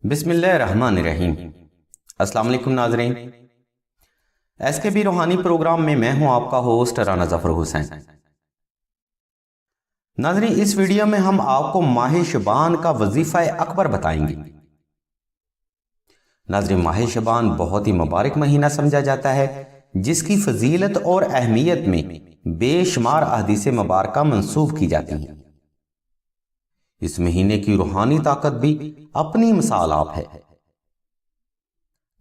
بسم اللہ الرحمن الرحیم۔ السلام علیکم ناظرین، ایس کے بی روحانی پروگرام میں میں ہوں آپ کا ہوسٹ رانا ظفر حسین۔ ناظرین، اس ویڈیو میں ہم آپ کو ماہ شعبان کا وظیفہ اکبر بتائیں گے۔ ناظرین، ماہ شعبان بہت ہی مبارک مہینہ سمجھا جاتا ہے، جس کی فضیلت اور اہمیت میں بے شمار احادیث مبارکہ منسوب کی جاتی ہیں۔ اس مہینے کی روحانی طاقت بھی اپنی مثال آپ ہے۔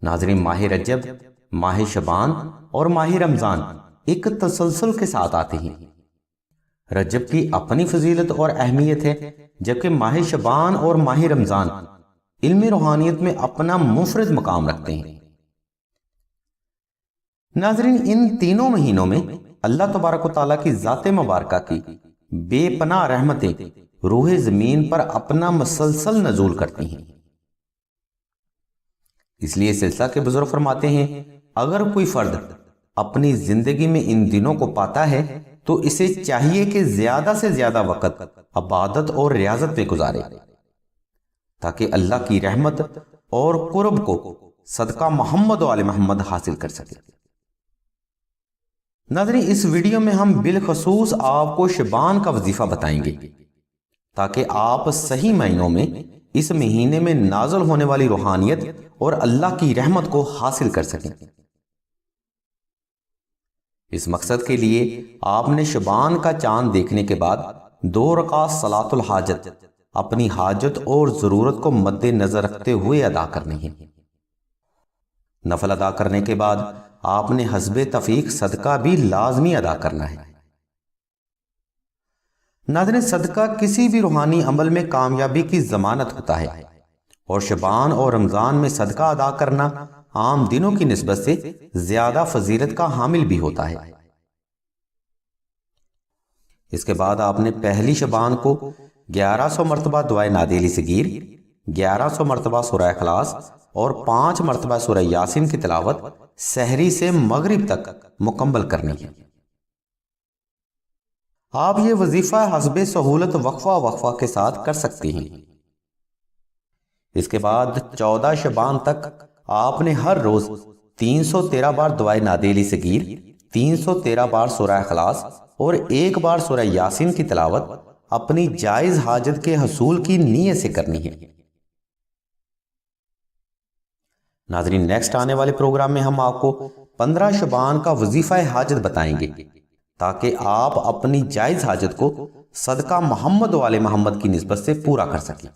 ناظرین، ماہ رجب، ماہ شعبان اور ماہ رمضان ایک تسلسل کے ساتھ آتے ہیں۔ رجب کی اپنی فضیلت اور اہمیت ہے، جبکہ ماہ شعبان اور ماہ رمضان علم روحانیت میں اپنا منفرد مقام رکھتے ہیں۔ ناظرین، ان تینوں مہینوں میں اللہ تبارک و تعالیٰ کی ذات مبارکہ کی بے پناہ رحمتیں روح زمین پر اپنا مسلسل نزول کرتی ہیں۔ اس لیے سلسلہ کے بزرگ فرماتے ہیں، اگر کوئی فرد اپنی زندگی میں ان دنوں کو پاتا ہے تو اسے چاہیے کہ زیادہ سے زیادہ وقت عبادت اور ریاضت میں گزارے، تاکہ اللہ کی رحمت اور قرب کو صدقہ محمد و آل محمد حاصل کر سکے۔ ناظرین، اس ویڈیو میں ہم بالخصوص آپ کو شعبان کا وظیفہ بتائیں گے، تاکہ آپ صحیح معنوں میں اس مہینے میں نازل ہونے والی روحانیت اور اللہ کی رحمت کو حاصل کر سکیں۔ اس مقصد کے لیے آپ نے شعبان کا چاند دیکھنے کے بعد 2 رکعت صلاۃ الحاجت اپنی حاجت اور ضرورت کو مد نظر رکھتے ہوئے ادا کرنی ہے۔ نفل ادا کرنے کے بعد آپ نے حسب توفیق صدقہ بھی لازمی ادا کرنا ہے۔ ناظرین، صدقہ کسی بھی روحانی عمل میں کامیابی کی ضمانت ہوتا ہے، اور شعبان اور رمضان میں صدقہ ادا کرنا عام دنوں کی نسبت سے زیادہ فضیلت کا حامل بھی ہوتا ہے۔ اس کے بعد آپ نے پہلی شعبان کو 1100 مرتبہ دعائے نادی علی صغیر، 1100 مرتبہ سورہ اخلاص اور 5 مرتبہ سورہ یاسین کی تلاوت سحری سے مغرب تک مکمل کرنی ہے۔ آپ یہ وظیفہ حسب سہولت وقفہ کے ساتھ کر سکتے ہیں۔ اس کے بعد 14 شعبان تک آپ نے ہر روز 313 بار دعائے نادی علی صغیر، 313 بار سورہ اخلاص اور 1 بار سورہ یاسین کی تلاوت اپنی جائز حاجت کے حصول کی نیت سے کرنی ہے۔ ناظرین، نیکسٹ آنے والے پروگرام میں ہم آپ کو 15 شعبان کا وظیفہ حاجت بتائیں گے، تاکہ آپ اپنی جائز حاجت کو صدقہ محمد و آل محمد کی نسبت سے پورا کر سکیں۔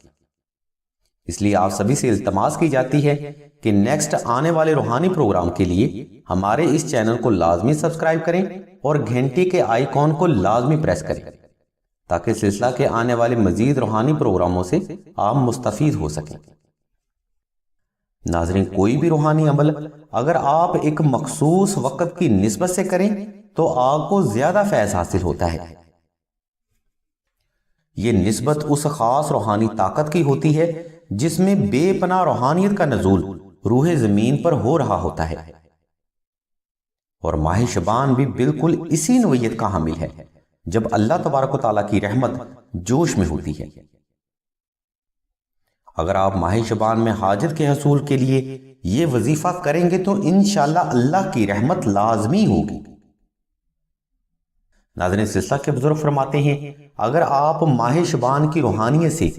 اس لیے آپ سبھی سے التماس کی جاتی ہے کہ نیکسٹ آنے والے روحانی پروگرام کے لیے ہمارے اس چینل کو لازمی سبسکرائب کریں اور گھنٹی کے آئیکن کو لازمی پریس کریں، تاکہ سلسلہ کے آنے والے مزید روحانی پروگراموں سے آپ مستفید ہو سکیں۔ ناظرین، کوئی بھی روحانی عمل اگر آپ ایک مخصوص وقت کی نسبت سے کریں تو آپ کو زیادہ فیض حاصل ہوتا ہے۔ یہ نسبت اس خاص روحانی طاقت کی ہوتی ہے جس میں بے پناہ روحانیت کا نزول روح زمین پر ہو رہا ہوتا ہے، اور ماہ شعبان بھی بالکل اسی نوعیت کا حامل ہے، جب اللہ تبارک و تعالیٰ کی رحمت جوش میں ہوتی ہے۔ اگر آپ ماہ شعبان میں حاجت کے حصول کے لیے یہ وظیفہ کریں گے تو انشاءاللہ اللہ کی رحمت لازمی ہوگی۔ ناظرین، سلسلہ کے بزرگ فرماتے ہیں، اگر آپ ماہ شعبان کی روحانیت سے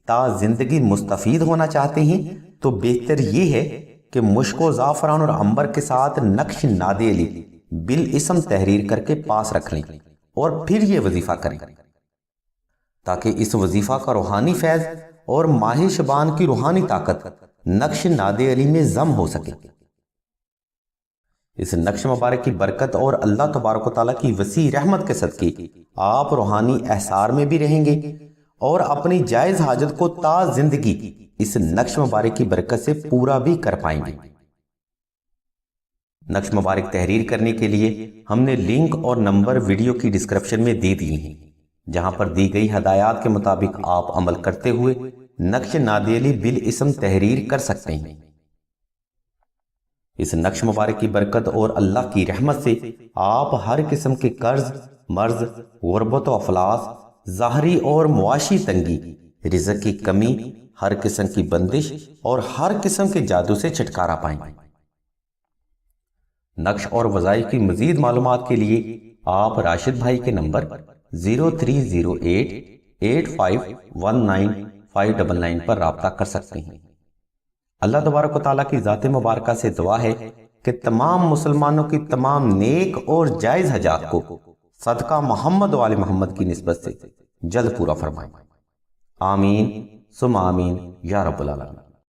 تا زندگی مستفید ہونا چاہتے ہیں تو بہتر یہ ہے کہ مشک و زعفران اور عنبر کے ساتھ نقش نادی علی بالاسم تحریر کر کے پاس رکھ لیں اور پھر یہ وظیفہ کریں، تاکہ اس وظیفہ کا روحانی فیض اور ماہ شعبان کی روحانی طاقت نقش نادی علی میں ضم ہو سکے۔ اس نقش مبارک کی برکت اور اللہ تبارک و تعالیٰ کی وسیع رحمت کے صدقے آپ روحانی احسار میں بھی رہیں گے اور اپنی جائز حاجت کو تا زندگی اس نقش مبارک کی برکت سے پورا بھی کر پائیں گے۔ نقش مبارک تحریر کرنے کے لیے ہم نے لنک اور نمبر ویڈیو کی ڈسکرپشن میں دے دیے ہیں، جہاں پر دی گئی ہدایات کے مطابق آپ عمل کرتے ہوئے نقش نادی علی بالاسم تحریر کر سکتے ہیں۔ اس نقش مبارک کی برکت اور اللہ کی رحمت سے آپ ہر قسم کے قرض، مرض، غربت و افلاس، ظاہری اور معاشی تنگی، رزق کی کمی ہر قسم کی بندش اور ہر قسم کے جادو سے چھٹکارا پائیں۔ نقش اور وظائف کی مزید معلومات کے لیے آپ راشد بھائی کے نمبر 0308851959 پر رابطہ کر سکتے ہیں۔ اللہ تبارک و تعالیٰ کی ذات مبارکہ سے دعا ہے کہ تمام مسلمانوں کی تمام نیک اور جائز حاجات کو صدقہ محمد و آل محمد کی نسبت سے جلد پورا فرمائے۔ آمین ثم آمین یا رب العالمین۔